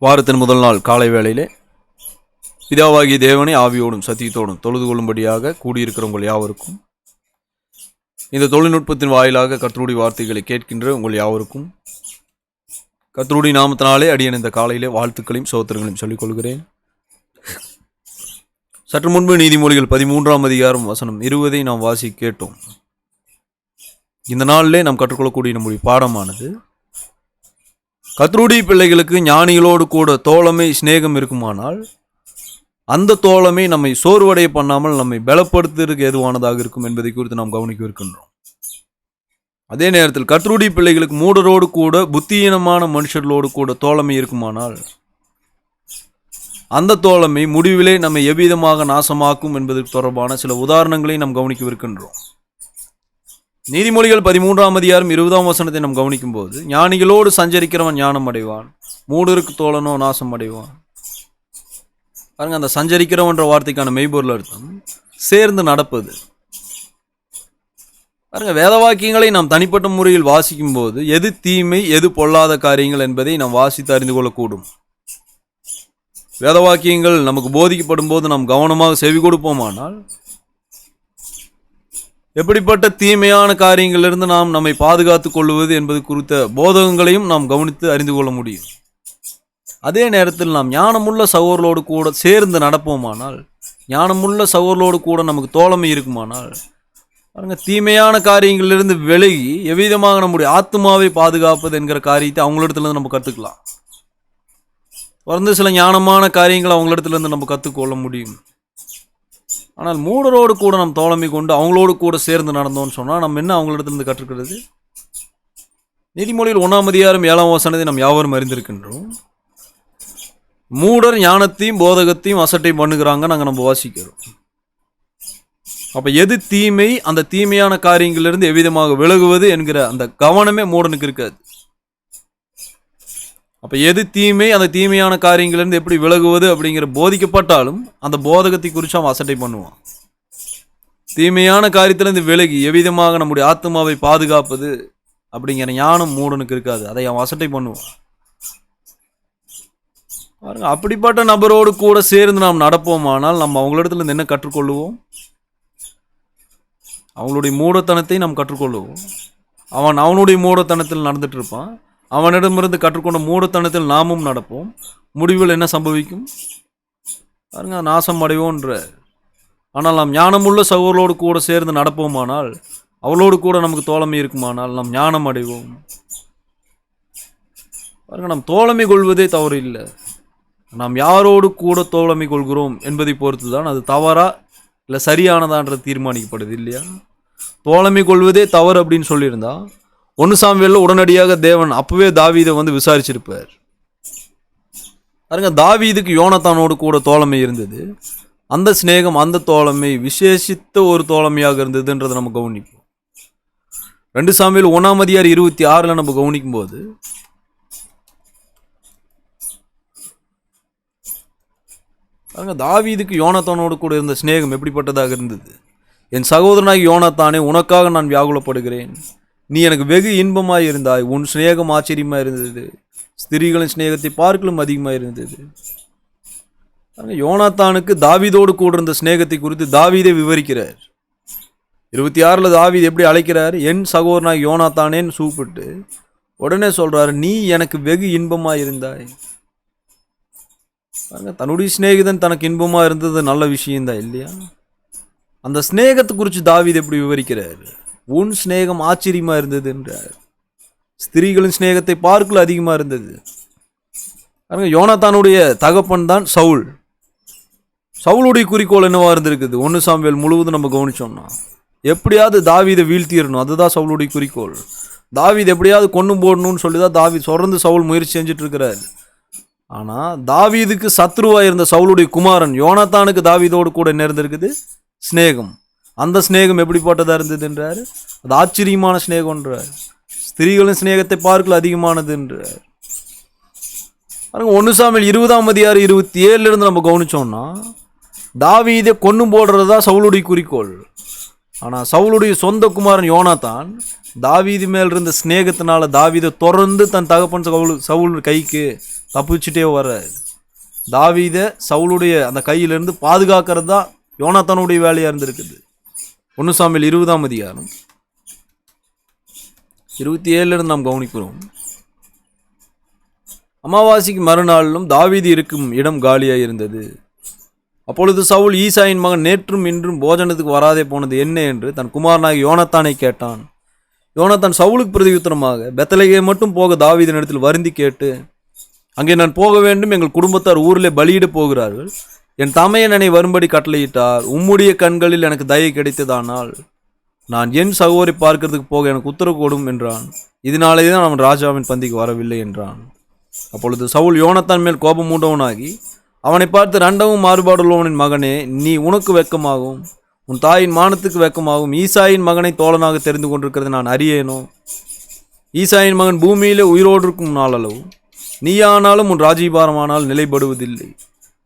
வாரத்தின் முதல் நாள் காலை வேளையிலே பிதாவாகிய தேவனை ஆவியோடும் சத்தியத்தோடும் தொழுது கொள்ளும்படியாக கூடியிருக்கிற உங்கள் யாவருக்கும், இந்த தொழில்நுட்பத்தின் வாயிலாக கர்த்தருடைய வார்த்தைகளை கேட்கின்ற உங்கள் யாவருக்கும் கர்த்தருடைய நாமத்தினாலே அடியேன் இந்த காலையிலே வாழ்த்துக்களையும் சோத்திரங்களையும் சொல்லிக் கொள்கிறேன். சற்று முன்பு நீதிமொழிகள் 13ஆம் அதிகாரம் வசனம் 20 நாம் வாசி கேட்டோம். இந்த நாளிலே நாம் கற்றுக்கொள்ளக்கூடிய நம்முடைய பாடமானது, கர்த்தருடைய பிள்ளைகளுக்கு ஞானிகளோடு கூட தோழமை சிநேகம் இருக்குமானால் அந்த தோழமை நம்மை சோர்வடைய பண்ணாமல் நம்மை பலப்படுத்துவதற்கு ஏதுவானதாக இருக்கும் என்பதை குறித்து நாம் கவனிக்க இருக்கின்றோம். அதே நேரத்தில் கர்த்தருடைய பிள்ளைகளுக்கு மூடரோடு கூட புத்தியீனமான மனுஷர்களோடு கூட தோழமை இருக்குமானால் அந்த தோழமை முடிவிலே நம்மை எவ்விதமாக நாசமாக்கும் என்பதற்கு தொடர்பான சில உதாரணங்களை நாம் கவனிக்க இருக்கின்றோம். நீதிமொழிகள் 13ஆம் அதிகாரம் 20ஆம் வசனத்தை நாம் கவனிக்கும் போது, ஞானிகளோடு சஞ்சரிக்கிறவன் ஞானம் அடைவான், மூடருக்கு தோழனோ நாசம் அடைவான். பாருங்க, அந்த சஞ்சரிக்கிறவன்ற வார்த்தைக்கான மெய்பொருள் அர்த்தம் சேர்ந்து நடப்பது. பாருங்க, வேத வாக்கியங்களை நாம் தனிப்பட்ட முறையில் வாசிக்கும் போது எது தீமை எது பொல்லாத காரியங்கள் என்பதை நாம் வாசித்து அறிந்து கொள்ளக்கூடும். வேத வாக்கியங்கள் நமக்கு போதிக்கப்படும் போது நாம் கவனமாக செவி கொடுப்போமானால் எப்படிப்பட்ட தீமையான காரியங்களிலிருந்து நாம் நம்மை பாதுகாத்துக் கொள்வது என்பது குறித்த போதகங்களையும் நாம் கவனித்து அறிந்து கொள்ள முடியும். அதே நேரத்தில் நாம் ஞானமுள்ள சகோதரர்களோடு கூட சேர்ந்து நடப்போமானால், ஞானமுள்ள சகோதரர்களோடு கூட நமக்கு தோழமை இருக்குமானால், பாருங்க, தீமையான காரியங்களிலிருந்து விலகி எவ்விதமாக நம்முடைய ஆத்மாவை பாதுகாப்பது என்கிற காரியத்தை அவங்களிடத்துலேருந்து நம்ம கற்றுக்கலாம். தொடர்ந்து சில ஞானமான காரியங்களை அவங்களிடத்துலேருந்து நம்ம கற்றுக்கொள்ள முடியும். ஆனால் மூடரோடு கூட நம்ம தோழமை கொண்டு அவங்களோடு கூட சேர்ந்து நடந்தோம்னு சொன்னால் நம்ம என்ன அவங்களிடத்திலிருந்து கற்றுக்கிறது? நீதிமொழியில் 1ஆம் அதிகாரம் 7ஆம் வசனத்தை நாம் யாவரும் அறிந்திருக்கின்றோம். மூடர் ஞானத்தையும் போதகத்தையும் அசட்டை பண்ணுகிறாங்க நம்ம வாசிக்கிறோம். அப்ப எது தீமை, அந்த தீமையான காரியங்களிலிருந்து எவ்விதமாக விலகுவது என்கிற அந்த கவனமே மூடனுக்கு இருக்காது. அப்ப எது தீமை, அந்த தீமையான காரியங்களிலிருந்து எப்படி விலகுவது அப்படிங்கிற போதிக்கப்பட்டாலும் அந்த போதகத்தை குறித்து அவன் அசட்டை பண்ணுவான். தீமையான காரியத்திலிருந்து விலகி எவ்விதமாக நம்முடைய ஆத்மாவை பாதுகாப்பது அப்படிங்கிற ஞானம் மூடனுக்கு இருக்காது. அதை அவன் அசட்டை பண்ணுவான். பாருங்க, அப்படிப்பட்ட நபரோடு கூட சேர்ந்து நாம் நடப்போமானால் நம்ம அவங்களிடத்துல என்ன கற்றுக்கொள்ளுவோம்? அவங்களுடைய மூடத்தனத்தை நாம் கற்றுக்கொள்ளுவோம். அவனுடைய மூடத்தனத்தில் நடந்துட்டு இருப்பான். அவனிடமிருந்து கற்றுக்கொண்ட மூடத்தனத்தில் நாமும் நடப்போம். முடிவில் என்ன சம்பவிக்கும்? பாருங்க, நாசம் அடைவோன்ற. ஆனால் நாம் ஞானமுள்ள சகோதரர்களோடு கூட சேர்ந்து நடப்போமானால், அவளோடு கூட நமக்கு தோழமை இருக்குமானால் நாம் ஞானம் அடைவோம். பாருங்க, நாம் தோழமை கொள்வதே தவறு இல்லை. நாம் யாரோடு கூட தோழமை கொள்கிறோம் என்பதை பொறுத்து தான் அது தவறா இல்லை சரியானதான்றது தீர்மானிக்கப்படுது இல்லையா? தோழமை கொள்வதே தவறு அப்படின்னு சொல்லியிருந்தா 1 சாமுவேலில் உடனடியாக தேவன் அப்பவே தாவீதை விசாரிச்சிருப்பார். பாருங்க, தாவீதுக்கு யோனத்தானோடு கூட தோழமை இருந்தது. அந்த சிநேகம், அந்த தோழமை விசேஷித்த ஒரு தோழமையாக இருந்ததுன்றதை நம்ம கவனிப்போம். 2 சாமுவேல் 1ஆம் அதிகாரம் 26 நம்ம கவனிக்கும் போது, பாருங்க, தாவீதுக்கு யோனத்தானோடு கூட இருந்த சிநேகம் எப்படிப்பட்டதாக இருந்தது? என் சகோதரனாகி யோனத்தானே, உனக்காக நான் வியாகுலப்படுகிறேன். நீ எனக்கு வெகு இன்பமாய் இருந்தாய். உன் சிநேகம் ஆச்சரியமாக இருந்தது. ஸ்திரீகளின் சிநேகத்தை பார்க்கலும் அதிகமாக இருந்தது. யோனாத்தானுக்கு தாவீதோடு கூட இருந்த சிநேகத்தை குறித்து தாவீதே விவரிக்கிறார். 26 தாவீது எப்படி அழைக்கிறார்? என் சகோதரனாக யோனாத்தானேன்னு கூப்பிட்டு உடனே சொல்றாரு, நீ எனக்கு வெகு இன்பமாய் இருந்தாய். தன்னுடைய சிநேகிதன் தனக்கு இன்பமா இருந்தது நல்ல விஷயம்தான் இல்லையா? அந்த சிநேகத்தை குறித்து தாவீது எப்படி விவரிக்கிறார்? உன் சிநேகம் ஆச்சரியமா இருந்தது என்றார். ஸ்திரீகளின் சிநேகத்தை பார்க்கல அதிகமா இருந்தது. யோனாத்தானுடைய தகப்பன் தான் சவுல். சவுளுடைய குறிக்கோள் என்னவா இருந்திருக்குது? 1 சாமுவேல் முழுவதும் நம்ம கவனிச்சோம்னா, எப்படியாவது தாவீதை வீழ்த்திடணும். அதுதான் சவுளுடைய குறிக்கோள். தாவீது எப்படியாவது கொண்டு போடணும்னு சொல்லிதான் தாவீது தொடர்ந்து சவுல் முயற்சி செஞ்சுட்டு இருக்கிறார். ஆனா தாவீதுக்கு சத்ருவா இருந்த சவுளுடைய குமாரன் யோனாத்தானுக்கு தாவீதோடு கூட என்ன இருந்திருக்குது? சிநேகம். அந்த சிநேகம் எப்படிப்பட்டதா இருந்தது என்றார்? அது ஆச்சரியமான சிநேகம் என்றார். ஸ்திரீகளின் சிநேகத்தை பார்க்கல அதிகமானது என்றார். 1 சாமுவேல் 20ஆம் அதிகாரம் 27 நம்ம கவனிச்சோம்னா, தாவீதை கொண்டு போடுறதா சவுளுடைய குறிக்கோள். ஆனால் சவுலுடைய சொந்த குமாரன் யோனாத்தான் தாவீது மேல் இருந்த ஸ்நேகத்தினால தாவீதை தொடர்ந்து தன் தகப்பன் சவுல் கைக்கு தப்பிச்சுட்டே வர்றாரு. தாவீதை சவுலுடைய அந்த கையிலிருந்து பாதுகாக்கிறது தான் யோனாத்தானுடைய வேலையாக இருந்திருக்குது. 1 சாமுவேல் 20ஆம் அதிகாரம் 27 நாம் கவனிக்கிறோம். அமாவாசைக்கு மறுநாளிலும் தாவீது இருக்கும் இடம் காலியாக இருந்தது. அப்பொழுது சவுல் ஈசாயின் மகன் நேற்றும் இன்றும் போஜனத்துக்கு வராதே போனது என்ன என்று தன் குமாரனாகிய யோனாத்தானை கேட்டான். யோனாத்தான் சவுலுக்கு பிரதியுத்தரமாக, பெத்லகேம் மட்டும் போக தாவீதின் இடத்தில் வருந்தி கேட்டு, அங்கே நான் போக வேண்டும், எங்கள் குடும்பத்தார் ஊரிலே பலியிட போகிறார்கள், என் தமையன் என்னை வரும்படி கட்டளையிட்டார், உம்முடைய கண்களில் எனக்கு தயை கிடைத்ததானால் நான் என் சகோதரி பார்க்கிறதுக்கு போக எனக்கு உத்தரவு கொடும் என்றான். இதனாலே தான் அவன் ராஜாவின் பந்திக்கு வரவில்லை என்றான். அப்பொழுது சவுல் யோனாத்தான் மேல் கோபம் மூண்டவனாகி அவனை பார்த்து, ரெண்டவும் மாறுபாடுள்ளவனின் மகனே, நீ உனக்கு வெட்கமாகும், உன் தாயின் மானத்துக்கு வெட்கமாகும். ஈசாயின் மகனை தோழனாக தெரிந்து கொண்டிருக்கிறது நான் அறியேனோ? ஈசாயின் மகன் பூமியிலே உயிரோடு இருக்கும் நாளளவு நீயானாலும் உன் ராஜீபாரமானால் நிலைப்படுவதில்லை.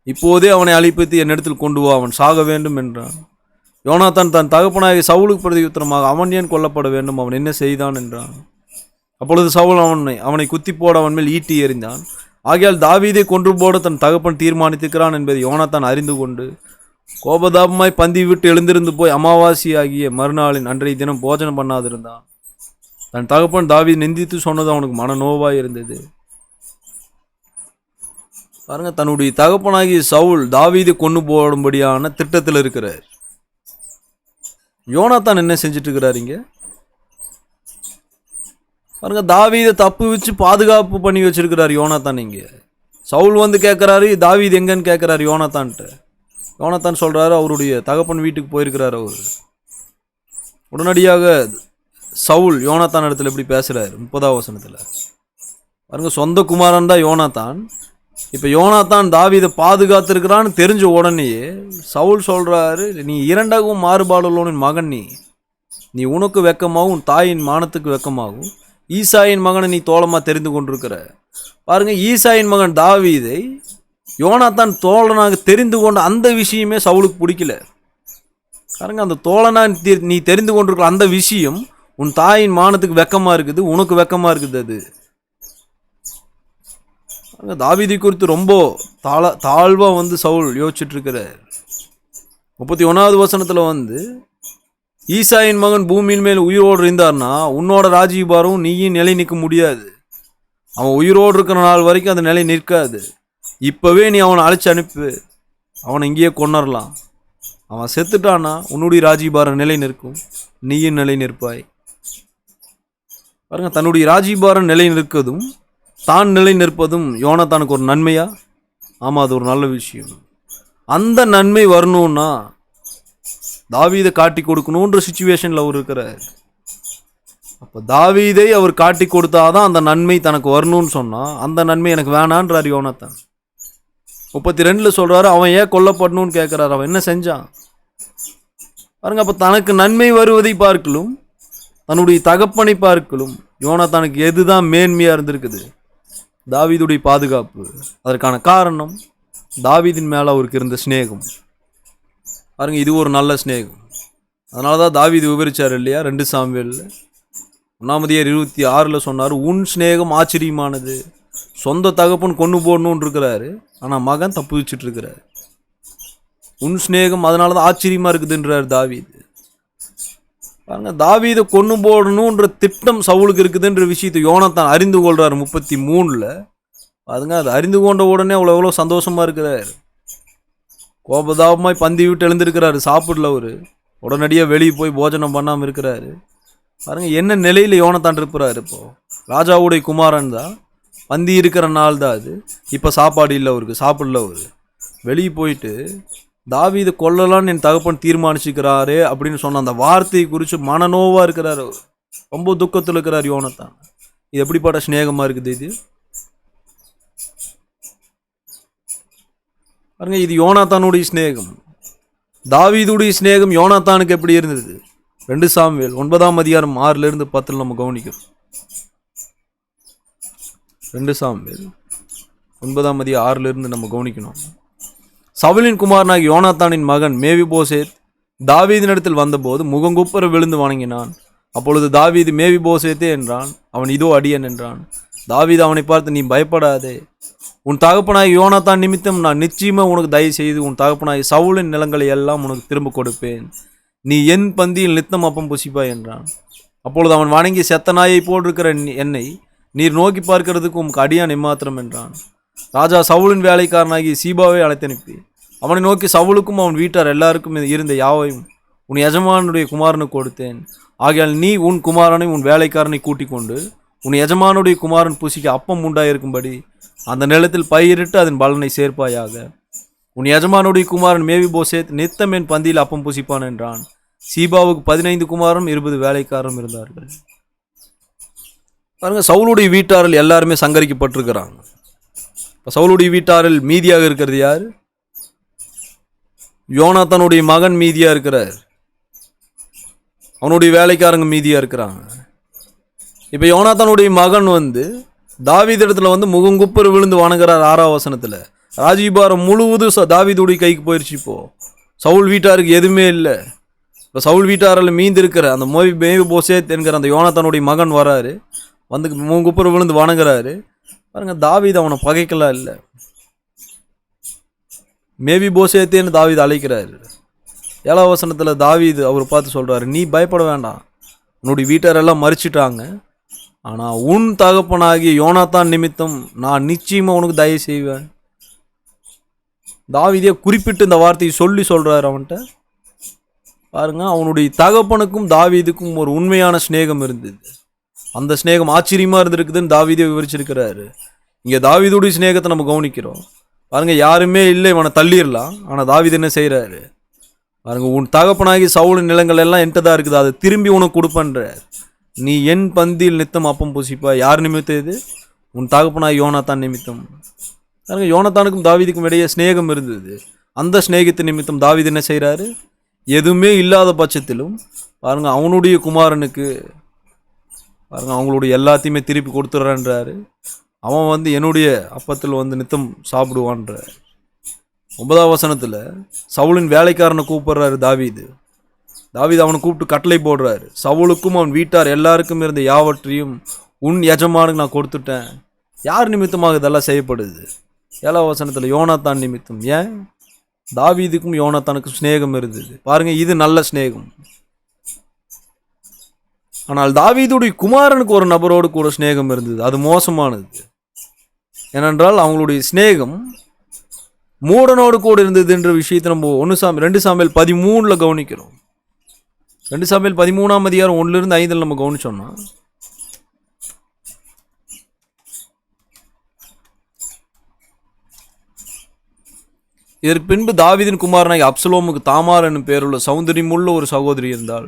இப்போதே அவனை அழிப்பித்து என்னிடத்தில் கொண்டு வா, அவன் சாக வேண்டும் என்றான். யோனாத்தான் தன் தகப்பனாகிய சவுலுக்கு பிரதியுத்தரமாக, அவன் ஏன் கொல்லப்பட வேண்டும், அவன் என்ன செய்தான் என்றான். அப்பொழுது சவுல் அவனை குத்தி போட அவன் மேல் ஈட்டி எறிந்தான். ஆகையால் தாவீதை கொன்று போட தன் தகப்பன் தீர்மானித்திருக்கிறான் என்பதை யோனாத்தான் அறிந்து கொண்டு கோபதாபமாய் பந்தி விட்டு எழுந்திருந்து போய் அமாவாசை ஆகிய மறுநாளின் அன்றைய தினம் போஜனம் பண்ணாதிருந்தான். தன் தகப்பன் தாவீது நிந்தித்து சொன்னது அவனுக்கு மனநோவாய் இருந்தது. பாருங்க, தன்னுடைய தகப்பனாகிய சவுல் தாவீதை கொண்டு போடும்படியான திட்டத்தில் இருக்கிறார். யோனாத்தான் என்ன செஞ்சுட்டு இருக்கிறார் இங்க பாருங்க. தாவீதை தப்பு வச்சு பாதுகாப்பு பண்ணி வச்சிருக்கிறார் யோனாத்தான். இங்க சவுல் வந்து கேட்கிறாரு, தாவீது எங்கன்னு கேட்கிறாரு யோனாத்தான்ட்டு. யோனாத்தான் சொல்றாரு, அவருடைய தகப்பன் வீட்டுக்கு போயிருக்கிறார். அவர் உடனடியாக சவுல் யோனாத்தான் இடத்துல எப்படி பேசுறாரு 30ஆம் வசனத்துல பாருங்க. சொந்த குமாரன் தான் யோனாத்தான். இப்ப யோனாத்தான் தாவீதை பாதுகாத்திருக்கிறான்னு தெரிஞ்ச உடனேயே சவுல் சொல்றாரு, நீ இரண்டாகவும் மாறுபாடுள்ளவனின் மகன், நீ உனக்கு வெக்கமாகும், உன் தாயின் மானத்துக்கு வெக்கமாகும். ஈசாயின் மகனை நீ தோழமா தெரிந்து கொண்டிருக்கிற. பாருங்க, ஈசாயின் மகன் தாவீதை யோனாத்தான் தோழனாக தெரிந்து கொண்ட அந்த விஷயமே சவுலுக்கு பிடிக்கல. பாருங்க, அந்த தோழனா நீ தெரிந்து கொண்டிருக்கிற அந்த விஷயம் உன் தாயின் மானத்துக்கு வெக்கமா இருக்குது, உனக்கு வெக்கமா இருக்குது. அது தாவீதை குறித்து ரொம்ப தாழ்வா வந்து சவுல் யோசிச்சுட்டு இருக்கிறார். 31ஆவது வசனத்துல வந்து, ஈசாயின் மகன் பூமியின் மேல் உயிரோடு இருந்தார்னா உன்னோட ராஜ்யபாரம் நீயும் நிலை நிற்க முடியாது. அவன் உயிரோடு இருக்கிற நாள் வரைக்கும் அந்த நிலை நிற்காது. இப்பவே நீ அவனை அழைச்சி அனுப்பு, அவனை இங்கேயே கொன்னரலாம். அவன் செத்துட்டானா உன்னுடைய ராஜ்யபாரம் நிலை நிற்கும், நீயும் நிலை நிற்பாய். பாருங்க, தன்னுடைய ராஜ்யபாரம் நிலை நிற்கதும் தான் நிலை நிற்பதும் யோனாத்தானுக்கு ஒரு நன்மையா? ஆமா, அது ஒரு நல்ல விஷயம். அந்த நன்மை வரணும்னா தாவீதை காட்டி கொடுக்கணுன்ற சிச்சுவேஷன்ல அவர் இருக்கிறார். அப்ப தாவீதை அவர் காட்டி கொடுத்தாதான் அந்த நன்மை தனக்கு வரணும்னு சொன்னா, அந்த நன்மை எனக்கு வேணான்றார் யோனாத்தான். 32 சொல்றாரு, அவன் ஏன் கொல்லப்படணும்னு கேட்கிறாரு. அவன் என்ன செஞ்சான் பாருங்க. அப்ப தனக்கு நன்மை வருவதை பார்க்கலும் தன்னுடைய தகப்பனை பார்க்கலும் யோனாத்தானுக்கு எதுதான் மேன்மையா இருந்திருக்குது? தாவீதுடைய பாதுகாப்பு. அதற்கான காரணம் தாவீதின் மேல அவருக்கு இருந்த சிநேகம். பாருங்க, இது ஒரு நல்ல சிநேகம். அதனாலதான் தாவீது விவரிச்சார் இல்லையா 2 சாமுவேல்ல 1:26 சொன்னாரு, உன் சிநேகம் ஆச்சரியமானது. சொந்த தகப்பன் கொண்டு போடணும்னு இருக்கிறாரு, ஆனா மகன் தப்பு வச்சுட்டு இருக்கிறாரு. உன் சிநேகம் அதனாலதான் ஆச்சரியமா இருக்குதுன்றார் தாவீது. பாருங்க, தாவீதை கொண்டு போடணுன்ற திட்டம் சவுலுக்கு இருக்குதுன்ற விஷயத்தை யோனாத்தான் அறிந்து கொள்றாரு 33. அதுங்க, அது அறிந்து கொண்ட உடனே எவ்வளோ சந்தோஷமா இருக்கிறார். கோபதாபமாய் பந்தி விட்டு எழுந்திருக்கிறாரு, சாப்பிடல. அவரு உடனடியாக வெளியே போய் போஜனம் பண்ணாமல் இருக்கிறாரு. பாருங்க, என்ன நிலையில யோனாத்தான் இருப்பாரு. இப்போ ராஜாவுடைய குமாரன் தான், பந்தி இருக்கிற நாள் தான் அது. இப்போ சாப்பாடு இல்லை அவருக்கு, சாப்பிடல. அவரு வெளியே போயிட்டு தாவீதை கொல்லலான்னு என் தகப்பன் தீர்மானிச்சுக்கிறாரே அப்படின்னு சொன்ன அந்த வார்த்தையை குறித்து மனநோவா இருக்கிறார். அவர் ரொம்ப துக்கத்தில் இருக்கிறார் யோனாத்தான். இது எப்படிப்பட்ட சிநேகமா இருக்குது இது பாருங்க. இது யோனாத்தானுடைய சிநேகம். தாவீதுடைய சிநேகம் யோனாத்தானுக்கு எப்படி இருந்தது? 2 சாமுவேல் 9ஆம் அதிகாரம் 6-10 நம்ம கவனிக்கிறோம். 2 சாமுவேல் 9ஆம் அதிகாரம் 6 நம்ம கவனிக்கணும். சவுலின் குமாரனாகிய யோனாத்தானின் மகன் மேவிபோசேத் தாவீதினிடத்தில் வந்தபோது முகங்குப்புற விழுந்து வணங்கினான். அப்பொழுது தாவீது மேவிபோசேத்தே என்றான். அவன் இதோ அடியன் என்றான். தாவீது அவனை பார்த்து, நீ பயப்படாதே, உன் தகப்பனாய் யோனாத்தான் நிமித்தம் நான் நிச்சயமா உனக்கு தயவு செய்து உன் தகப்பனாய் சவுலின் நிலங்களை எல்லாம் உனக்கு திரும்ப கொடுப்பேன். நீ என் பந்தியில் நித்தம் அப்பம் புசிப்பாய் என்றான். அப்பொழுது அவன் வணங்கி, செத்த நாயை போட்டிருக்கிற என்னை நீர் நோக்கி பார்க்கிறதுக்கு உமக்கு அடியான் எம்மாத்திரம் என்றான். ராஜா சவுலின் வேலைக்காரனாகி சீபாவை அழைத்தனுப்பி அவனை நோக்கி, சவுலுக்கும் அவன் வீட்டார் எல்லாருக்கும் இருந்த யாவையும் உன் எஜமானுடைய குமாரனுக்கு கொடுத்தேன். ஆகையால் நீ உன் குமாரனை உன் வேலைக்காரனை கூட்டிக் கொண்டு உன் எஜமானுடைய குமாரன் புசிக்க அப்பம் உண்டாயிருக்கும்படி அந்த நிலத்தில் பயிரிட்டு அதன் பலனை சேர்ப்பாயாக. உன் எஜமானுடைய குமாரன் மேவிபோசேத் நித்தம் என் பந்தியில் அப்பம் புசிப்பான் என்றான். சீபாவுக்கு 15 குமாரரும் 20 வேலைக்காரரும் இருந்தார்கள். பாருங்க, சவுலுடைய வீட்டாரில் எல்லாருமே சங்கரிக்கப்பட்டிருக்கிறாங்க. இப்போ சவுலுடைய வீட்டாரில் மீதியாக இருக்கிறது யார்? யோனாத்தானுடைய மகன் மீதியா இருக்கிறார். அவனுடைய வேலைக்காரங்க மீதியா இருக்கிறாங்க. இப்போ யோனாத்தானுடைய மகன் தாவீதிடத்துல முகங்குப்புற விழுந்து வணங்குறார். 6ஆம் வசனத்துல ராஜீபாரம் முழுவதும் தாவீதுடைய கைக்கு போயிடுச்சு. இப்போ சவுல் வீட்டாருக்கு எதுவுமே இல்லை. இப்போ சவுல் வீட்டாரில் மீந்து இருக்கிற அந்த மேவிபோசேத் என்கிற அந்த யோனாத்தானுடைய மகன் வராரு, முகங்குப்புற விழுந்து வணங்குறாரு. பாருங்க, தாவீது அவனை பகைக்கலாம் இல்லை. மேவிபோசேத்தேன்னு தாவீது அழைக்கிறாரு. 7ஆம் வசனத்துல தாவீது அவர் பார்த்து சொல்றாரு, நீ பயப்பட வேண்டாம், உன்னுடைய வீட்டாரெல்லாம் மறிச்சிட்டாங்க, ஆனா உன் தகப்பனாகிய யோனாத்தான் நிமித்தம் நான் நிச்சயமா உனக்கு தயவு செய்வேன். தாவீதே குறிப்பிட்டு இந்த வார்த்தையை சொல்றாரு அவன்கிட்ட. பாருங்க, அவனுடைய தகப்பனுக்கும் தாவீதுக்கும் ஒரு உண்மையான சிநேகம் இருந்தது. அந்த சிநேகம் ஆச்சரியமா இருந்திருக்குதுன்னு தாவீதே விவரிச்சிருக்கிறாரு. இங்க தாவீதுடைய சிநேகத்தை நம்ம கவனிக்கிறோம். பாருங்க, யாருமே இல்லை, இவனை தள்ளிடலாம். ஆனா தாவீது என்ன செய்யறாரு பாருங்க, உன் தகப்பனாகி சவுலின் நிலங்கள் எல்லாம் என்கிட்ட தான் இருக்குது, அதை திரும்பி உனக்கு கொடுப்பன்ற. நீ என் பந்தியில் நித்தம் அப்பம் புசிப்பா. யார் நிமித்தம் இது? உன் தகப்பனாகி யோனாத்தான் நிமித்தம். பாருங்க, யோனாத்தானுக்கும் தாவீதுக்கும் இடையே சிநேகம் இருந்தது. அந்த சிநேகத்தின் நிமித்தம் தாவீது என்ன செய்யறாரு, எதுவுமே இல்லாத பட்சத்திலும் பாருங்க அவனுடைய குமாரனுக்கு பாருங்க அவங்களுடைய எல்லாத்தையுமே திருப்பி கொடுத்துட்றான்றாரு. அவன் என்னுடைய அப்பத்தில் நித்தம் சாப்பிடுவான்ற. 9ஆம் வசனத்துல சவுலின் வேலைக்காரனை கூப்பிடுறாரு தாவீது. அவனை கூப்பிட்டு கட்டளை போடுறாரு, சவுலுக்கும் அவன் வீட்டார் எல்லாருக்கும் இருந்த யாவற்றையும் உன் எஜமானுக்கு நான் கொடுத்துட்டேன். யார் நிமித்தமாக இதெல்லாம் செய்யப்படுது? 7ஆம் வசனத்துல யோனாத்தான் நிமித்தம். ஏன்? தாவீதுக்கும் யோனாத்தானுக்கும் சிநேகம் இருந்தது. பாருங்க, இது நல்ல சிநேகம். ஆனால் தாவீதுடைய குமாரனுக்கு ஒரு நபரோடு கூட சிநேகம் இருந்தது. அது மோசமானது. ஏனென்றால் அவங்களுடைய சிநேகம் மூடனோடு கூட இருந்தது என்ற விஷயத்தை நம்ம 2 சாமுவேல் 13 கவனிக்கிறோம். 2 சாமுவேல் 13ஆம் அதிகாரம் 1-5 நம்ம கவனிச்சோம்னா, இதற்கு பின்பு தாவீதின் குமாரனாய் அப்சலோமுக்கு தாமார் என்னும் பேருள்ள சௌந்தரியமுள்ள ஒரு சகோதரி இருந்தாள்.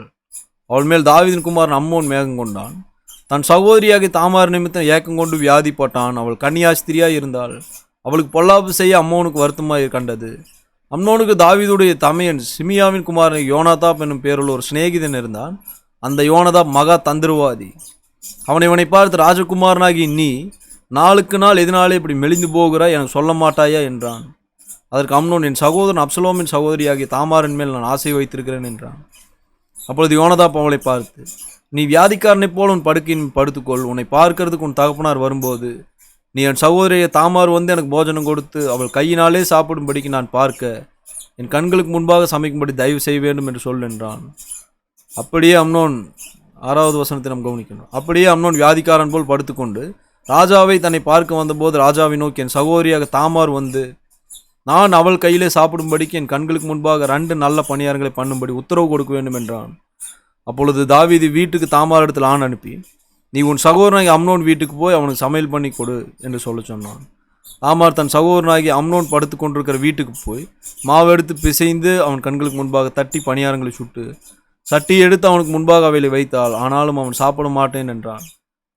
அவள் மேல் தாவீதின் குமாரன் அம்மோன் மேகம் கொண்டான். தன் சகோதரியாகி தாமார் நிமித்தம் ஏக்கம் கொண்டு வியாதிப்பட்டான். அவள் கன்னியாஸ்திரியாய் இருந்தாள். அவளுக்கு பொல்லாப்பு செய்ய அம்மோனுக்கு வருத்தமாய் கண்டது. அம்னோனுக்கு தாவீதுடைய தமையன் சிமியாவின் குமாரன் யோனாதாப் என்னும் பேருள்ள ஒரு சிநேகிதன் இருந்தான். அந்த யோனாதாப் மகா தந்திரவாதி. இவனை பார்த்து, ராஜகுமாரனாகி நீ நாளுக்கு நாள் எதனாலே இப்படி மெலிந்து போகிறாய், எனக்கு சொல்ல மாட்டாயா என்றான். அதற்கு அம்னோன், என் சகோதரன் அப்சலோமின் சகோதரியாகிய தாமாரின் மேல் நான் ஆசை வைத்திருக்கிறேன் என்றான். அப்பொழுது யோனாதாப் அவளை பார்த்து, நீ வியாதிக்காரனைப் போல் உன் படுக்கையின் படுத்துக்கொள், உன்னை பார்க்கறதுக்கு உன் தகப்பனார் வரும்போது நீ என் சகோதரியை தாமார் எனக்கு போஜனம் கொடுத்து அவள் கையினாலே சாப்பிடும்படிக்கு நான் பார்க்க என் கண்களுக்கு முன்பாக சமைக்கும்படி தயவு செய்ய வேண்டும் என்று சொல் என்றான். அப்படியே அம்னோன் 6ஆவது வசனத்தை நாம் கவனிக்கணும். அப்படியே அம்னோன் வியாதிக்காரன் போல் படுத்துக்கொண்டு ராஜாவை தன்னை பார்க்க வந்தபோது ராஜாவை நோக்கி, என் சகோதரியாக தாமார் நான் அவள் கையிலே சாப்பிடும்படிக்கு என் கண்களுக்கு முன்பாக 2 நல்ல பணியாரங்களை பண்ணும்படி உத்தரவு கொடுக்க வேண்டும் என்றான். அப்பொழுது தாவீது வீட்டுக்கு தாமார் இடத்தில் ஆண் அனுப்பி, நீ உன் சகோதரனாகி அம்னோன் வீட்டுக்கு போய் அவனுக்கு சமையல் பண்ணி கொடு என்று சொல்ல சொன்னான். தாமார் தன் சகோதரனாகி அம்னோன் படுத்து கொண்டிருக்கிற வீட்டுக்கு போய் மாவெடுத்து பிசைந்து அவன் கண்களுக்கு முன்பாக தட்டி பணியாரங்களை சுட்டு சட்டி எடுத்து அவனுக்கு முன்பாக அவைகளை வைத்தாள். ஆனாலும் அவன் சாப்பிட மாட்டேன் என்றான்.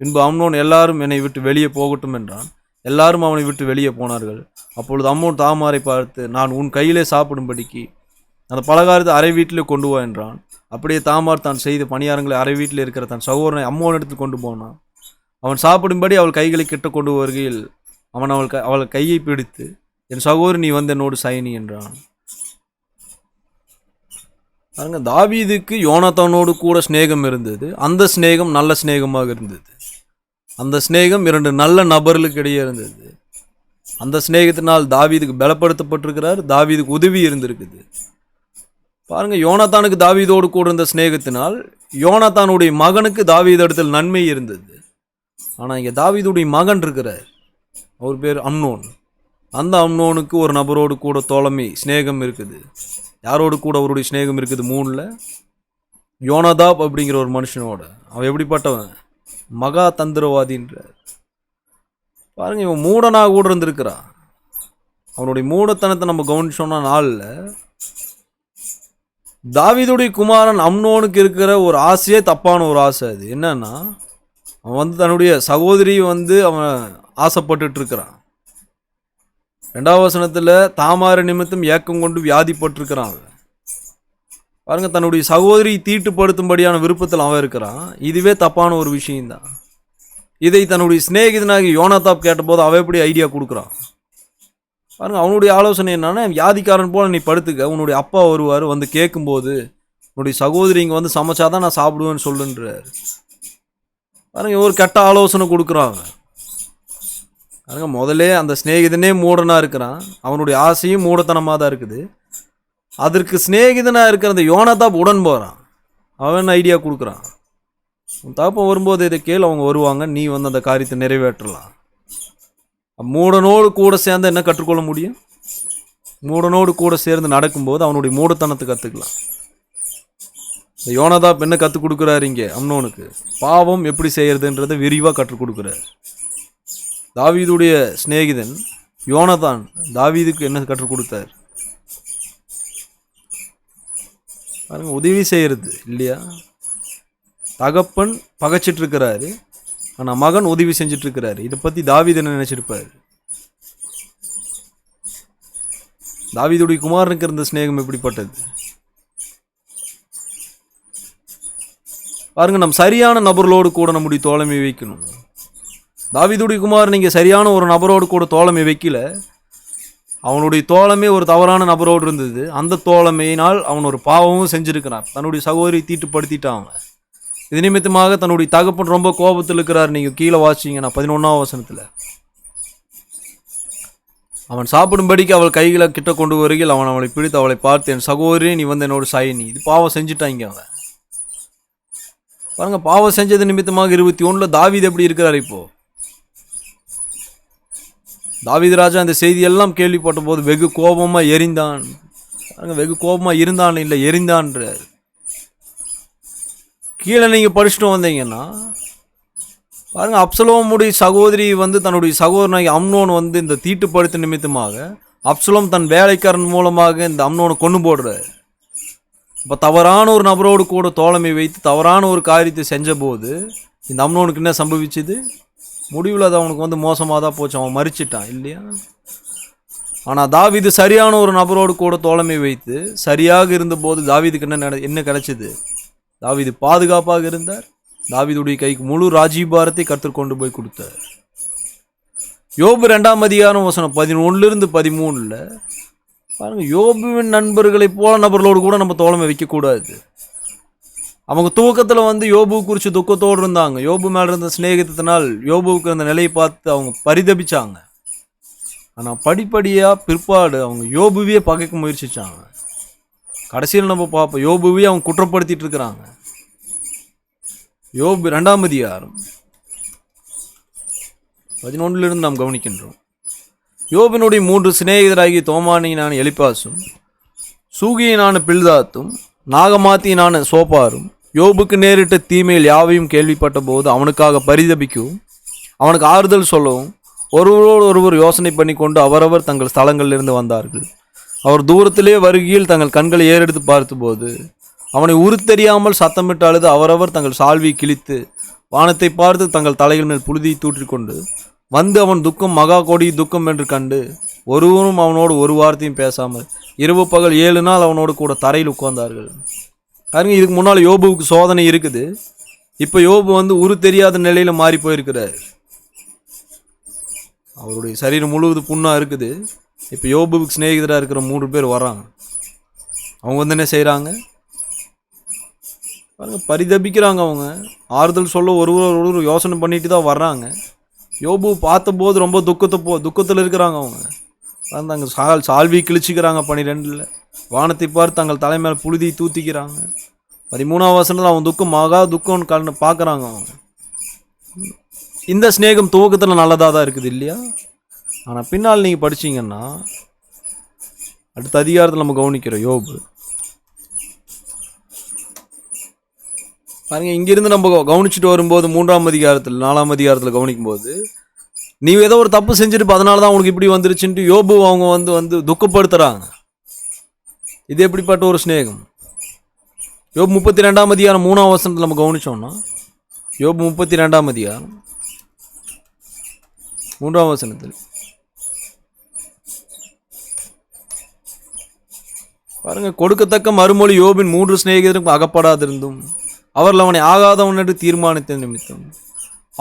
பின்பு அம்னோன், எல்லாரும் என்னை விட்டு வெளியே போகட்டும் என்றான். எல்லாரும் அவனை விட்டு வெளியே போனார்கள். அப்பொழுது அம்னோன் தாமாரை பார்த்து, நான் உன் கையிலே சாப்பிடும்படிக்கு அந்த பலகாரத்தை அரை வீட்டிலே கொண்டு வா என்றான். அப்படியே தாமார் தான் செய்த பணியாரங்களை அரை வீட்டில் இருக்கிற தன் சகோதரனை அம்மோன் இடத்தில் கொண்டு போனான். அவன் சாப்பிடும்படி அவள் கைகளை கிட்ட கொண்டு வருகையில் அவன் அவள் கையை பிடித்து, என் சகோதரி நீ என்னோடு சயனி என்றான். பாருங்க, தாவீதுக்கு யோனத்தானோடு கூட சிநேகம் இருந்தது. அந்த சிநேகம் நல்ல சிநேகமாக இருந்தது. அந்த சிநேகம் 2 நல்ல நபர்களுக்கு இடையே இருந்தது. அந்த சிநேகத்தினால் தாவீதுக்கு பலப்படுத்தப்பட்டிருக்கிறார். தாவீதுக்கு உதவி இருந்திருக்குது. பாருங்க, யோனத்தானுக்கு தாவீதோடு கூட இருந்த சிநேகத்தினால் யோனத்தானுடைய மகனுக்கு தாவீது இடத்தில் நன்மை இருந்தது. ஆனால் இங்கே தாவீதுடைய மகன் இருக்கிறார், அவர் பேர் அம்னோன். அந்த அம்னோனுக்கு ஒரு நபரோடு கூட தோழமை சிநேகம் இருக்குது. யாரோடு கூட அவருடைய சிநேகம் இருக்குது? 3ல் யோனதாப் அப்படிங்கிற ஒரு மனுஷனோட. அவன் எப்படிப்பட்டவன்? மகா தந்திரவாதின்றார். பாருங்க, இவன் மூடனாக கூட இருந்திருக்கிறான். அவனுடைய மூடத்தனத்தை நம்ம கவனிச்சோம்னா நாளில் தாவீதுடைய குமாரன் அம்னோனுக்கு இருக்கிற ஒரு ஆசையே தப்பான ஒரு ஆசை. அது என்னன்னா, அவன் தன்னுடைய சகோதரி அவன் ஆசைப்பட்டுட்டு இருக்கிறான். 2வது வசனத்தில் தாமார நிமித்தம் ஏக்கம் கொண்டு வியாதிப்பட்டிருக்கிறான். பாருங்க, தன்னுடைய சகோதரி தீட்டுப்படுத்தும்படியான விருப்பத்தில் அவன் இருக்கிறான். இதுவே தப்பான ஒரு விஷயம்தான். இதை தன்னுடைய சிநேகிதனாகி யோனதாப் கேட்டபோது அவன் எப்படி ஐடியா கொடுக்குறான் பாருங்க. அவனுடைய ஆலோசனை என்னன்னா, வியாதிக்காரன் போல நீ படுத்துக்க, உன்னுடைய அப்பா வருவார், கேட்கும்போது உன்னுடைய சகோதரி இங்கே சமைச்சாதான் நான் சாப்பிடுவேன்னு சொல்லுன்றார். பாருங்க, ஒரு கெட்ட ஆலோசனை கொடுக்குறாங்க. பாருங்க, முதலே அந்த சிநேகிதனே மூடனாக இருக்கிறான். அவனுடைய ஆசையும் மூடத்தனமாக தான் இருக்குது. அதற்கு சிநேகிதனாக இருக்கிற அந்த யோனதாப் உடன் போகிறான். அவன் ஐடியா கொடுக்குறான், உன் தாப்பம் வரும்போது இதை கேள், அவங்க வருவாங்க, நீ அந்த காரியத்தை நிறைவேற்றலாம். மூடனோடு கூட சேர்ந்து என்ன கற்றுக்கொள்ள முடியும்? மூடனோடு கூட சேர்ந்து நடக்கும்போது அவனுடைய மூடத்தனத்தை கற்றுக்கலாம். இந்த யோனதாப் என்ன கற்றுக் கொடுக்குறாரு இங்கே அம்னோனுக்கு? பாவம் எப்படி செய்யறதுன்றதை விரிவாக கற்றுக் கொடுக்குறாரு. தாவீதுடைய சிநேகிதன் யோனதான் தாவீதுக்கு என்ன கற்றுக் கொடுத்தார் பாருங்க, உதவி செய்யறது இல்லையா? தகப்பன் பகைச்சிட்டு இருக்கிறாரு, ஆனால் மகன் உதவி செஞ்சுட்டு இருக்கிறாரு. இதை பற்றி தாவீது என்ன நினைச்சிருப்பாரு? தாவீதுடைய குமாரனுக்கு இருந்த சிநேகம் எப்படிப்பட்டது பாருங்க. நம் சரியான நபர்களோடு கூட நம்முடைய தோழமை வைக்கணும். தாவீதுடைய குமாரன் நீங்கள் சரியான ஒரு நபரோடு கூட தோழமை வைக்கல. அவனுடைய தோழமை ஒரு தவறான நபரோடு இருந்தது. அந்த தோழமையினால் அவன் ஒரு பாவமும் செஞ்சிருக்கிறான். தன்னுடைய சகோதரி தீட்டுப்படுத்திட்டான். இது நிமித்தமாக தன்னுடைய தகப்பன் ரொம்ப கோபத்தில் இருக்கிறார். நீங்கள் கீழே வாசிங்கன்னா 11ஆம் வசனத்தில், அவன் சாப்பிடும்படிக்கு அவள் கைகளை கிட்ட கொண்டு வருகையில் அவன் அவளை பிடித்து அவளை பார்த்து, என் சகோதரி நீ என்னோட சாயினி. இது பாவம் செஞ்சுட்டாங்க. அவன் பாருங்க, பாவம் செஞ்சது நிமித்தமாக 21 தாவீது எப்படி இருக்கிறார்? இப்போ தாவீது ராஜா அந்த செய்தியெல்லாம் கேள்விப்பட்ட போது வெகு கோபமா எரிந்தான். பாருங்க, வெகு கோபமா இருந்தான் இல்லை எரிந்தான்றார். கீழே நீங்கள் படிச்சுட்டு வந்தீங்கன்னா பாருங்க, அப்சலோமுடைய சகோதரி தன்னுடைய சகோதரனாகி அம்னோன் இந்த தீட்டுப்படுத்த நிமித்தமாக அப்சலோம் தன் வேலைக்காரன் மூலமாக இந்த அம்னோனை கொண்டு போடுறார். இப்போ தவறான ஒரு நபரோடு கூட தோழமை வைத்து தவறான ஒரு காரியத்தை செஞ்ச போது இந்த அம்னோனுக்கு என்ன சம்பவிச்சுது? முடிவில் அது அவனுக்கு மோசமாக தான் போச்சு. அவன் மறிச்சிட்டான் இல்லையா? ஆனால் தாவீது சரியான ஒரு நபரோடு கூட தோழமை வைத்து சரியாக இருந்தபோது தாவீதுக்கு என்ன கிடைச்சது? தாவீது பாதுகாப்பாக இருந்தார். தாவீதுடைய கைக்கு முழு ராஜ்யபாரத்தை கர்த்தர் கொண்டு போய் கொடுத்தார். யோபு 2ஆம் அதிகாரம் வசனம் 11-13 பாருங்க, யோபுவின் நண்பர்களை போல நபர்களோடு கூட நம்ம தோழமை வைக்கக்கூடாது. அவங்க தூக்கத்தில் யோபு குறித்து துக்கத்தோடு இருந்தாங்க. யோபு மேலே இருந்த சிநேகத்தினால் யோபுவுக்கு அந்த நிலையை பார்த்து அவங்க பரிதபிச்சாங்க. ஆனால் படிப்படியாக பிற்பாடு அவங்க யோபுவையே பகைக்க முயற்சிச்சாங்க. கடைசியில் நம்ம பார்ப்போம், யோபுவையே அவங்க குற்றப்படுத்திட்டு இருக்கிறாங்க. யோபு 2ஆம் அதிகாரம் 11 நாம் கவனிக்கின்றோம். யோபினுடைய 3 சிநேகிதராகி தோமானியனான எலிப்பாசும், சூகியனான பில்தாத்தும், நாகமாத்தியனான சோப்பாரும் யோபுக்கு நேரிட்ட தீமையில் யாவையும் கேள்விப்பட்ட போது அவனுக்காக பரிதபிக்கவும் அவனுக்கு ஆறுதல் சொல்லவும் ஒருவரோடு ஒருவர் யோசனை பண்ணி கொண்டு அவரவர் தங்கள் ஸ்தலங்களிலிருந்து வந்தார்கள். அவர் தூரத்திலே வருகையில் தங்கள் கண்களை ஏறெடுத்து பார்த்தபோது அவனை உருத்தெரியாமல் சத்தமிட்டு அழுது அவரவர் தங்கள் சால்வி கிழித்து வானத்தை பார்த்து தங்கள் தலைகள் மேல் புழுதியை தூற்றிக்கொண்டு அவன் துக்கம் மகா கோடி துக்கம் என்று கண்டு ஒருவரும் அவனோடு ஒரு வார்த்தையும் பேசாமல் இரவு பகல் 7 நாள் அவனோடு கூட தரையில் உட்கார்ந்தார்கள். பாருங்க, இதுக்கு முன்னால் யோபுவுக்கு சோதனை இருக்குது. இப்போ யோபு உரு தெரியாத நிலையில் மாறி போயிருக்கிறார். அவருடைய சரீரம் முழுவதும் புண்ணா இருக்குது. இப்போ யோபுவுக்கு சிநேகிதராக இருக்கிற 3 பேர் வராங்க. அவங்க என்ன செய்கிறாங்க? பாருங்க, பரிதபிக்கிறாங்க அவங்க. ஆறுதல் சொல்ல ஒரு யோசனை பண்ணிட்டு தான் வர்றாங்க. யோபு பார்த்தபோது ரொம்ப துக்கத்தில் இருக்கிறாங்க அவங்க. அங்கே சால்வி கிழிச்சிக்கிறாங்க 12. வானத்தை பார்த்து தங்கள் தலைமையில் புழுதி தூத்திக்கிறாங்க. 13ஆம் வசனத்தில் அவன் துக்கம் மகா துக்கம் கலந்து பார்க்குறாங்க அவங்க. இந்த ஸ்நேகம் துவக்கத்தில் நல்லதாக தான் இருக்குது இல்லையா? ஆனால் பின்னால் நீங்கள் படிச்சீங்கன்னா அடுத்த அதிகாரத்தில் நம்ம கவனிக்கிறோம் யோபு. பாருங்க, இங்கிருந்து நம்ம கவனிச்சுட்டு வரும்போது 3ஆம் அதிகாரத்தில் 4ஆம் அதிகாரத்தில் கவனிக்கும்போது, நீ ஏதோ ஒரு தப்பு செஞ்சுட்டு அதனால தான் உனக்கு இப்படி வந்துருச்சுன்ட்டு யோபு அவங்க வந்து துக்கப்படுத்துறாங்க. இது எப்படிப்பட்ட ஒரு ஸ்நேகம்? யோபு 32ஆம் அதிகாரம் 3ஆம் வசனத்தில் நம்ம கவனிச்சோம்னா, யோபு 32ஆம் அதிகாரம் 3ஆம் வசனத்தில் பாருங்க, கொடுக்கத்தக்க மறுமொழி யோபின் 3 சிநேகிதருக்கும் அகப்படாதிருந்தும் அவர்கள் அவனை ஆகாதவன் என்று தீர்மானித்த நிமித்தம்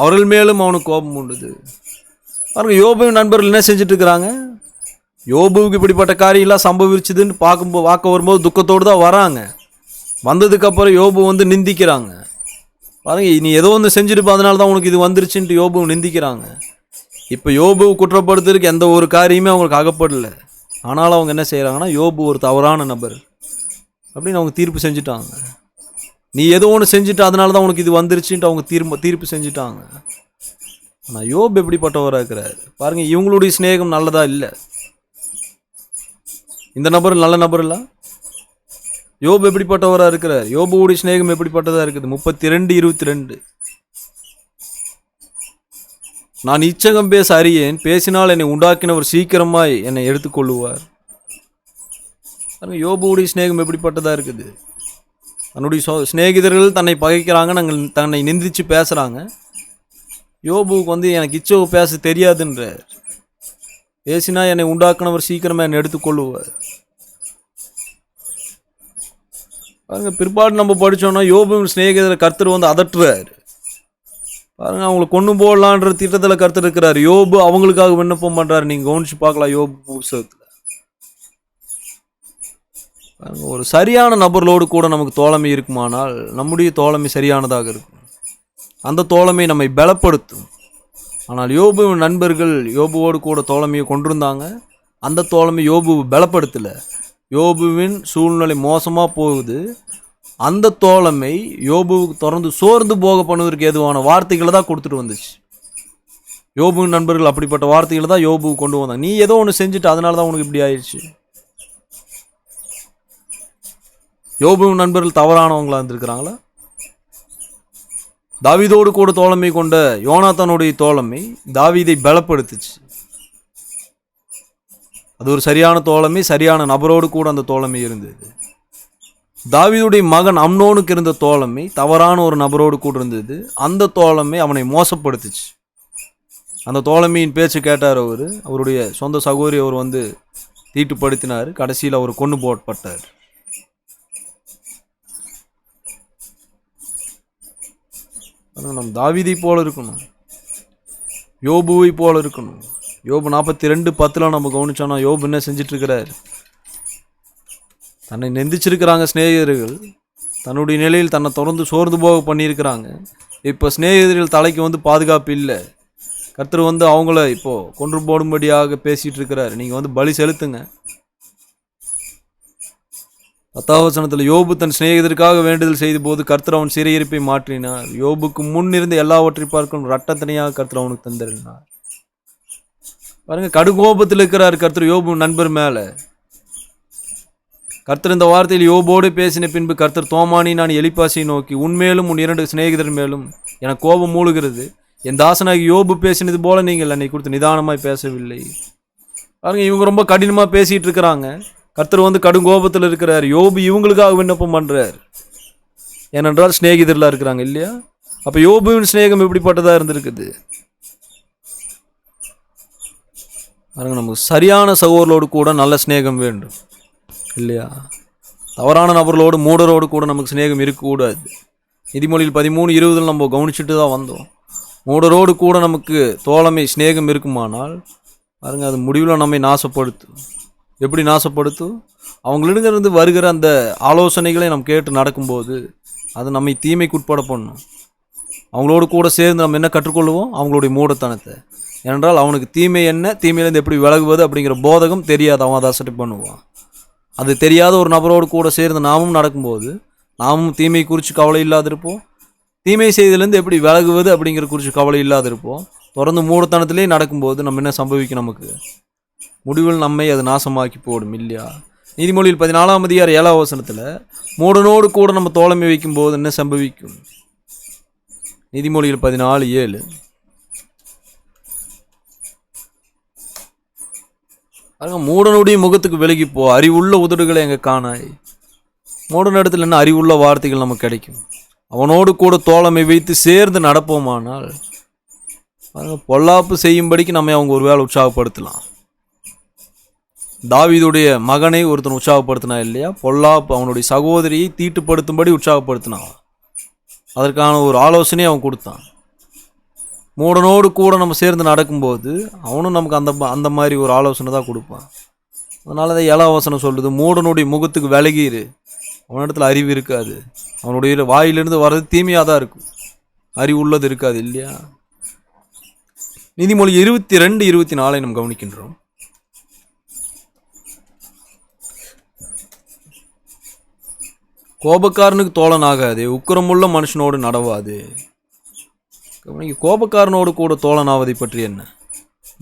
அவர்கள் மேலும் அவனுக்கு கோபம் உண்டுது. பாருங்க, யோபுவின் நண்பர்கள் என்ன செஞ்சுட்டு இருக்கிறாங்க? யோபுவுக்கு இப்படிப்பட்ட காரியெல்லாம் சம்பவிச்சுதுன்னு பார்க்க வரும்போது துக்கத்தோடு தான் வராங்க. வந்ததுக்கப்புறம் யோபு வந்து நிந்திக்கிறாங்க. பாருங்க, நீ ஏதோ ஒன்று செஞ்சுட்டு அதனால தான் உனக்கு இது வந்துருச்சுன்ட்டு யோபு நிந்திக்கிறாங்க. இப்போ யோபு குற்றப்படுத்துறதுக்கு எந்த ஒரு காரியமே அவங்களுக்கு அகப்படலை. ஆனாலும் அவங்க என்ன செய்கிறாங்கன்னா, யோபு ஒரு தவறான நபர் அப்படின்னு அவங்க தீர்ப்பு செஞ்சுட்டாங்க. நீ ஏதோ ஒன்று செஞ்சுட்டு அதனால தான் உனக்கு இது வந்துருச்சுன்ட்டு அவங்க தீர்ப்பு செஞ்சுட்டாங்க. ஆனால் யோபு எப்படிப்பட்டவராக இருக்கிறார் பாருங்க. இவங்களுடைய சிநேகம் நல்லதா இல்லை? இந்த நபர் நல்ல நபர் இல்லை. யோபு எப்படிப்பட்டவராக இருக்கிறார்? யோபுடைய சிநேகம் எப்படிப்பட்டதாக இருக்குது? 32:22 நான் இச்சகம் பேச அறியேன், பேசினால் என்னை உண்டாக்கினவர் சீக்கிரமாய் என்னை எடுத்துக்கொள்ளுவார். யோபுடைய சிநேகம் எப்படிப்பட்டதாக இருக்குது? தன்னுடைய சிநேகிதர்கள் தன்னை பகைக்கிறாங்க, தன்னை நிந்திச்சு பேசுகிறாங்க. யோபுவுக்கு வந்து எனக்கு இச்சவு பேச தெரியாதுன்ற, பேசினா என்னை உண்டாக்குனவர் சீக்கிரமாக என்னை எடுத்துக்கொள்ளுவார். பாருங்க, பிற்பாடு நம்ம படித்தோம்னா யோபுவின் சிநேகிதரை கர்த்தர் வந்து அதட்டுறார். பாருங்க, அவங்களை கொண்டு போடலான்ற திட்டத்தில் கர்த்தர் இருக்கிறார். யோபு அவங்களுக்காக விண்ணப்பம் பண்ணுறாரு. நீங்கள் கவனிச்சு பார்க்கலாம் யோபு புத்தகத்தில். பாருங்க, ஒரு சரியான நபர்களோடு கூட நமக்கு தோழமை இருக்குமானால் நம்முடைய தோழமை சரியானதாக இருக்கும். அந்த தோழமை நம்மை பலப்படுத்தும். ஆனால் யோபுவின் நண்பர்கள் யோபுவோடு கூட தோழமையை கொண்டிருந்தாங்க. அந்த தோழமை யோபு பலப்படுத்தலை. யோபுவின் சூழ்நிலை மோசமாக போகுது. அந்த தோழமை யோபுவுக்கு தொடர்ந்து சோர்ந்து போக பண்ணுவதற்கு ஏதுவான வார்த்தைகளை தான் கொடுத்துட்டு வந்துச்சு. யோபுவின் நண்பர்கள் அப்படிப்பட்ட வார்த்தைகளை தான் யோபுவுக்கு கொண்டு வந்தாங்க. நீ ஏதோ ஒன்று செஞ்சுட்டு அதனால தான் உனக்கு இப்படி ஆயிடுச்சு. யோபுவின் நண்பர்கள் தவறானவங்களா இருந்திருக்கிறாங்களா? தாவீதோடு கூட தோழமை கொண்ட யோனாத்தானுடைய தோழமை தாவீதை பலப்படுத்துச்சு. அது ஒரு சரியான தோழமை, சரியான நபரோடு கூட அந்த தோழமை இருந்தது. தாவீதுடைய மகன் அம்னோனுக்கு இருந்த தோழமை தவறான ஒரு நபரோடு கூட இருந்தது. அந்த தோழமை அவனை மோசப்படுத்துச்சு. அந்த தோழமையின் பேச்சு கேட்டார். அவருடைய சொந்த சகோதரி அவர் வந்து தீட்டுப்படுத்தினார். கடைசியில் அவர் கொண்டு போடப்பட்டார். நம்ம தாவீதை போல இருக்கணும், யோபுவை போல இருக்கணும். யோபு 42:10 நம்ம கவனிச்சோன்னா யோபு என்ன செஞ்சிட்டு இருக்கிறார்? தன்னை நெந்திச்சிருக்கிறாங்க சிநேகிதர்கள். தன்னுடைய நிலையில் தன்னை தொடர்ந்து சோர்ந்து போக பண்ணியிருக்கிறாங்க. இப்போ சிநேகிதர்கள் தலைக்கு வந்து பாதுகாப்பு இல்லை. கர்த்தர் வந்து அவங்கள இப்போ கொன்று போடும்படியாக பேசிட்டு இருக்கிறார். நீங்கள் வந்து பலி செலுத்துங்க. 10ஆம் வசனத்தில் யோபு தன் சிநேகிதருக்காக வேண்டுதல் செய்த போது கர்த்தர் அவன் சிறையிருப்பை மாற்றினார். யோபுக்கு முன் இருந்த எல்லாவற்றை பார்க்கும் ரட்டத்தனையாக கர்த்தர் அவனுக்கு தந்திருந்தார். பாருங்க, கடுகோபத்தில் இருக்கிறார் கர்த்தர் யோபு நண்பர் மேலே. கர்த்தர் இந்த வார்த்தையில் யோபோடு பேசின பின்பு கர்த்தர் தோமானி நான் எலிப்பாசியை நோக்கி, உன்மேலும் உன் 2 சிநேகிதர் மேலும் எனக்கு கோபம் மூழுகிறது. என் தாசனாகி யோபு பேசினது போல நீங்கள் என்னை குறித்து நிதானமாய் பேசவில்லை. பாருங்க, இவங்க ரொம்ப கடினமாக பேசிகிட்டு இருக்கிறாங்க. கர்த்தர் வந்து கடும் கோபத்தில் இருக்கிறார். யோபு இவங்களுக்காக விண்ணப்பம் பண்ணுறார். ஏனென்றால் சிநேகிதர்களாக இருக்கிறாங்க இல்லையா? அப்போ யோபுவின் சிநேகம் எப்படிப்பட்டதாக இருந்திருக்குது பாருங்க. நமக்கு சரியான சகோதரோடு கூட நல்ல சிநேகம் வேண்டும் இல்லையா? தவறான நபர்களோடு மூடரோடு கூட நமக்கு சிநேகம் இருக்கக்கூடாது. நீதிமொழியில் 13:20 நம்ம கவனிச்சுட்டு தான் வந்தோம். மூடரோடு கூட நமக்கு தோழமை சிநேகம் இருக்குமானால் பாருங்க, அது முடிவில் நம்மை நாசப்படுத்தும். எப்படி நாசப்படுத்தும்? அவங்களிடங்கிருந்து வருகிற அந்த ஆலோசனைகளை நம்ம கேட்டு நடக்கும்போது அது நம்மை தீமைக்குட்பட பண்ணும். அவங்களோடு கூட சேர்ந்து நம்ம என்ன கற்றுக்கொள்வோம்? அவங்களுடைய மூடத்தனத்தை. ஏனென்றால் அவனுக்கு தீமை என்ன, தீமையிலேருந்து எப்படி விலகுவது அப்படிங்கிற போதகம் தெரியாது. அவன் அதை அசட்டை பண்ணுவான். அது தெரியாத ஒரு நபரோடு கூட சேர்ந்து நாமும் நடக்கும்போது நாமும் தீமை குறித்து கவலை இல்லாதிருப்போம். தீமை செய்ததுலேருந்து எப்படி விலகுவது அப்படிங்கிற குறித்து கவலை இல்லாதிருப்போம். தொடர்ந்து மூடத்தனத்திலே நடக்கும்போது நம்ம என்ன சம்பவிக்கும்? நமக்கு முடிவில் நம்மை அது நாசமாக்கி போடும் இல்லையா? நீதிமொழியில் 14ஆம் அதிகாரம் 7ஆம் வசனத்தில் மூடனோடு கூட நம்ம தோழமை வைக்கும்போது என்ன சம்பவிக்கும்? நீதிமொழியில் 14:7. மூடனுடைய முகத்துக்கு விலகிப்போ, அறிவுள்ள உதடுகளை எங்கே காணாய். மூடன் இடத்துல என்ன அறிவுள்ள வார்த்தைகள் நமக்கு கிடைக்கும். அவனோடு கூட தோழமை வைத்து சேர்ந்து நடப்போமானால் பொல்லாப்பு செய்யும்படிக்கு நம்ம அவங்க ஒரு வேளை உற்சாகப்படுத்தலாம். தாவீதுடைய மகனை ஒருத்தன் உற்சாகப்படுத்தினா இல்லையா? பொல்லாப்பு அவனுடைய சகோதரியை தீட்டுப்படுத்தும்படி உற்சாகப்படுத்தினான். அதற்கான ஒரு ஆலோசனையை அவன் கொடுத்தான். மூடனோடு கூட நம்ம சேர்ந்து நடக்கும்போது அவனும் நமக்கு அந்த மாதிரி ஒரு ஆலோசனை தான் கொடுப்பான். அதனால தான் 7ஆம் வசனம் சொல்லுது, மூடனுடைய முகத்துக்கு விலகிரு. அவனிடத்துல அறிவு இருக்காது. அவனுடைய வாயிலிருந்து வர்றது தீமையாக தான் இருக்கும். அறிவு உள்ளது இருக்காது இல்லையா? நீதிமொழி 22:24 நம்ம கவனிக்கின்றோம். கோபக்காரனுக்கு தோழன் ஆகாது, உக்கிரமுள்ள மனுஷனோடு நடவாது. கோபக்காரனோடு கூட தோழனாவதை பற்றி என்ன?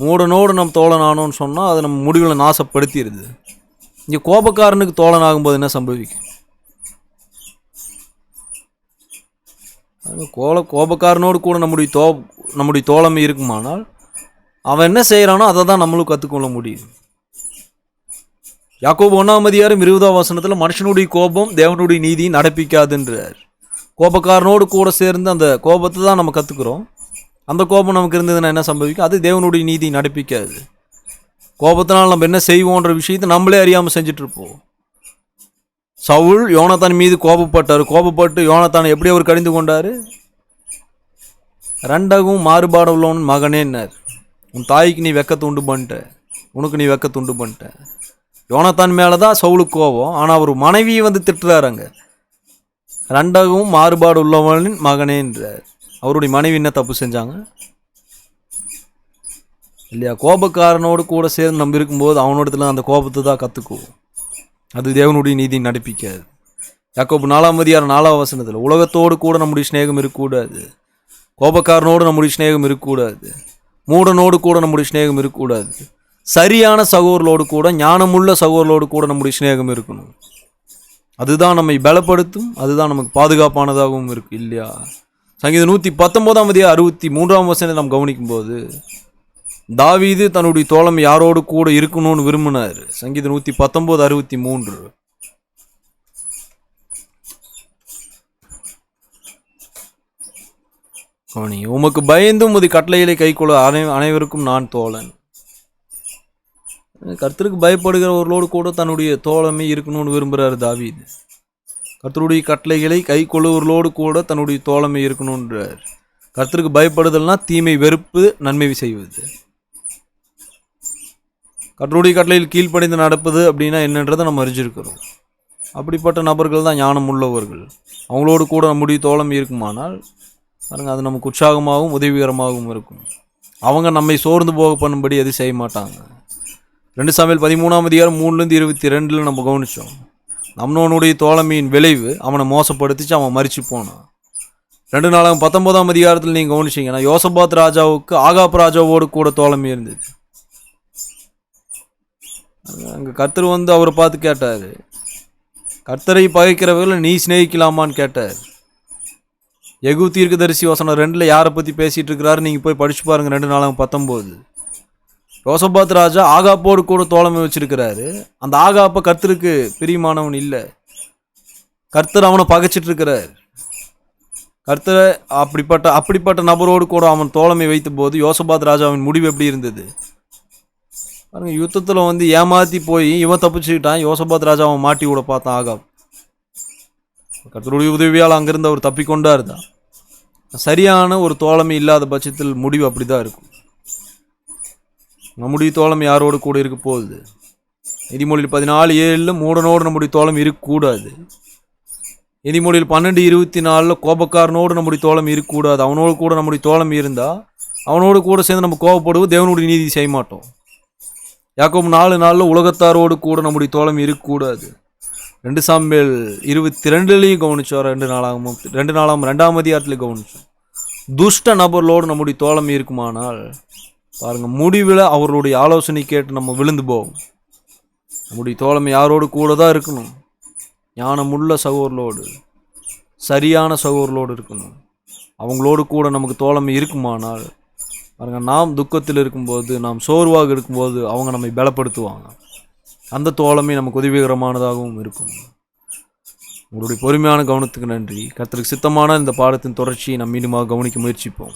மூடனோடு நம்ம தோழனானோன்னு சொன்னால் அதை நம்ம முடிவில் நாசப்படுத்திடுது. இங்கே கோபக்காரனுக்கு தோழன் ஆகும்போது என்ன சம்பவிக்கும்? கோபக்காரனோடு கூட நம்முடைய தோழமை இருக்குமானால் அவன் என்ன செய்கிறானோ அதை தான் நம்மளும் கற்றுக்கொள்ள முடியும். யாக்கோபு 1ஆம் அதிகாரம் 20ஆம் வசனத்தில் மனுஷனுடைய கோபம் தேவனுடைய நீதியை நடப்பிக்காதுன்றார். கோபக்காரனோடு கூட சேர்ந்து அந்த கோபத்தை தான் நம்ம கற்றுக்குறோம். அந்த கோபம் நமக்கு இருந்ததுன்னா என்ன சம்பவிக்கும்? அது தேவனுடைய நீதியை நடப்பிக்காது. கோபத்தினால் நம்ம என்ன செய்வோன்ற விஷயத்தை நம்மளே அறியாமல் செஞ்சிட்ருப்போம். சவுல் யோனத்தான் மீது கோபப்பட்டு யோனத்தானை எப்படி அவர் கடிந்து கொண்டார்? ரெண்டகும் மாறுபாடு உள்ளவன் மகனேன்னார். உன் தாய்க்கு நீ வெக்கத்தை உண்டு பண்ணிட்ட, உனக்கு நீ வெக்கத்தை உண்டு பண்ணிட்ட. யோனத்தான் மேலே தான் சவுலுக்கு கோபம். ஆனால் அவர் மனைவியை திட்டுறாருங்க. ரெண்டகவும் மாறுபாடு உள்ளவனின் மகனேன்றார். அவருடைய மனைவி என்ன தப்பு செஞ்சாங்க இல்லையா? கோபக்காரனோடு கூட சேர்ந்து நம்ம இருக்கும்போது அவனோடத்துல அந்த கோபத்தை தான் கற்றுக்குவோம். அது தேவனுடைய நீதி நடப்பிக்காது. யாக்கோபு 4ஆம் அதிகாரம் 4ஆம் வசனத்தில் உலகத்தோடு கூட நம்முடைய சிநேகம் இருக்கக்கூடாது, கோபக்காரனோடு நம்முடைய சிநேகம் இருக்கக்கூடாது, மூடனோடு கூட நம்முடைய சிநேகம் இருக்கக்கூடாது, சரியான சகோதரர்களோடு கூட ஞானமுள்ள சகோதரர்களோடு கூட நம்முடைய சிநேகம் இருக்கணும். அதுதான் நம்மை பலப்படுத்தும், அதுதான் நமக்கு பாதுகாப்பானதாகவும் இருக்கு இல்லையா? சங்கீதம் 119ஆம் அதிகாரம் 63ஆம் வசனத்தை நாம் கவனிக்கும் போது தாவீது தன்னுடைய தோழமை யாரோடு கூட இருக்கணும்னு விரும்பினார். சங்கீதம் 119:63. உமக்கு பயந்தும் உமது கட்டளைகளை கைக்கொள்ள அனைவருக்கும் நான் தோழன். கர்த்தருக்கு பயப்படுகிறவர்களோடு கூட தன்னுடைய தோழமை இருக்கணும்னு விரும்புகிறார் தாவீது. கர்த்தருடைய கட்டளைகளை கை கொள்ளுவர்களோடு கூட தன்னுடைய தோழமை இருக்கணுன்றார். கர்த்தருக்கு பயப்படுதல்னா தீமை வெறுப்பு, நன்மை செய்வது. கர்த்தருடைய கட்டளையில் கீழ்ப்படிந்து நடப்பது அப்படின்னா என்னன்றதை நம்ம அறிஞ்சிருக்கிறோம். அப்படிப்பட்ட நபர்கள் தான் ஞானம் உள்ளவர்கள். அவங்களோடு கூட நம்முடைய தோழமை இருக்குமானால் பாருங்க, அது நமக்கு உற்சாகமாகவும் உதவிகரமாகவும் இருக்கும். அவங்க நம்மை சோர்ந்து போக பண்ணும்படி எதுவும் செய்ய மாட்டாங்க. 2 சாமுவேல் 13ஆம் அதிகாரம் 3-22 நம்ம கவனித்தோம். அம்னோனுடைய தோழமையின் விளைவு அவனை மோசப்படுத்திச்சு, அவன் மரிச்சு போனான். 2 நாளாகும் 19ஆம் அதிகாரத்தில் நீங்கள் கவனிச்சிங்கன்னா யோசபாத் ராஜாவுக்கு ஆகாப் ராஜாவோடு கூட தோழமை இருந்தது. அங்கே கர்த்தர் அவரை பார்த்து கேட்டார், கர்த்தரை பகைக்கிறவர்களை நீ சிநேகிக்கலாமான்னு கேட்டார். யெகூ தீர்க்கதரிசி வசனம் 2 யாரை பற்றி பேசிகிட்டு இருக்கிறாரு நீங்கள் போய் படிச்சு பாருங்கள். 2 நாளாகும் 19. யோசபாத் ராஜா ஆகாப்போடு கூட தோழமை வச்சிருக்கிறாரு. அந்த ஆகாப்பை கர்த்தருக்கு பிரியமானவன் இல்லை, கர்த்தர் அவனை பகைச்சிட்டு இருக்கிறார். கர்த்தரை அப்படிப்பட்ட நபரோடு கூட அவன் தோழமை வைத்த போது யோசபாத் ராஜாவின் முடிவு எப்படி இருந்தது பாருங்க. யுத்தத்தில் ஏமாத்தி போய் இவன் தப்பிச்சுக்கிட்டான். யோசபாத் ராஜா அவன் மாட்டி விட பார்த்தான். ஆகாப் கர்த்தருடைய உதவியால் அங்கிருந்து அவர் தப்பிக்கொண்டார் தான். சரியான ஒரு தோழமை இல்லாத பட்சத்தில் முடிவு அப்படிதான் இருக்கும். நம்முடைய தோழமை யாரோடு கூட இருக்க போகுது? நீதிமொழியில் 14:7 மூடனோடு நம்முடைய தோழமை இருக்கக்கூடாது. நீதிமொழிகள் 12:24 கோபக்காரனோடு நம்முடைய தோழமை இருக்கக்கூடாது. அவனோடு கூட நம்முடைய தோழமை இருந்தால் அவனோடு கூட சேர்ந்து நம்ம கோபப்படுவோம், தேவனுடைய நீதி செய்ய மாட்டோம். யாக்கோபு 4:4 உலகத்தாரோடு கூட நம்முடைய தோழமை இருக்கக்கூடாது. 2 சாமுவேல் 22 கவனிச்சோம். 2 அதிகாரத்தில் கவனிச்சோம். துஷ்ட நபர்களோடு நம்முடைய தோழமை இருக்குமானால் பாருங்க, முடிவில் அவர்களுடைய ஆலோசனை கேட்டு நம்ம விழுந்து போவோம். நம்முடைய தோழமை யாரோடு கூட தான் இருக்கணும்? ஞானமுள்ள சகோதரர்களோடு, சரியான சகோதரர்களோடு இருக்கணும். அவங்களோடு கூட நமக்கு தோழமை இருக்குமானால் பாருங்க, நாம் துக்கத்தில் இருக்கும்போது, நாம் சோர்வாக இருக்கும்போது அவங்க நம்மை பலப்படுத்துவாங்க. அந்த தோழமை நமக்கு உதவிகரமானதாகவும் இருக்கும். உங்களுடைய பொறுமையான கவனத்துக்கு நன்றி. கர்த்தருக்கு சித்தமான இந்த பாடத்தின் தொடர்ச்சியை நாம் மீண்டுமாக கவனிக்க முயற்சிப்போம்.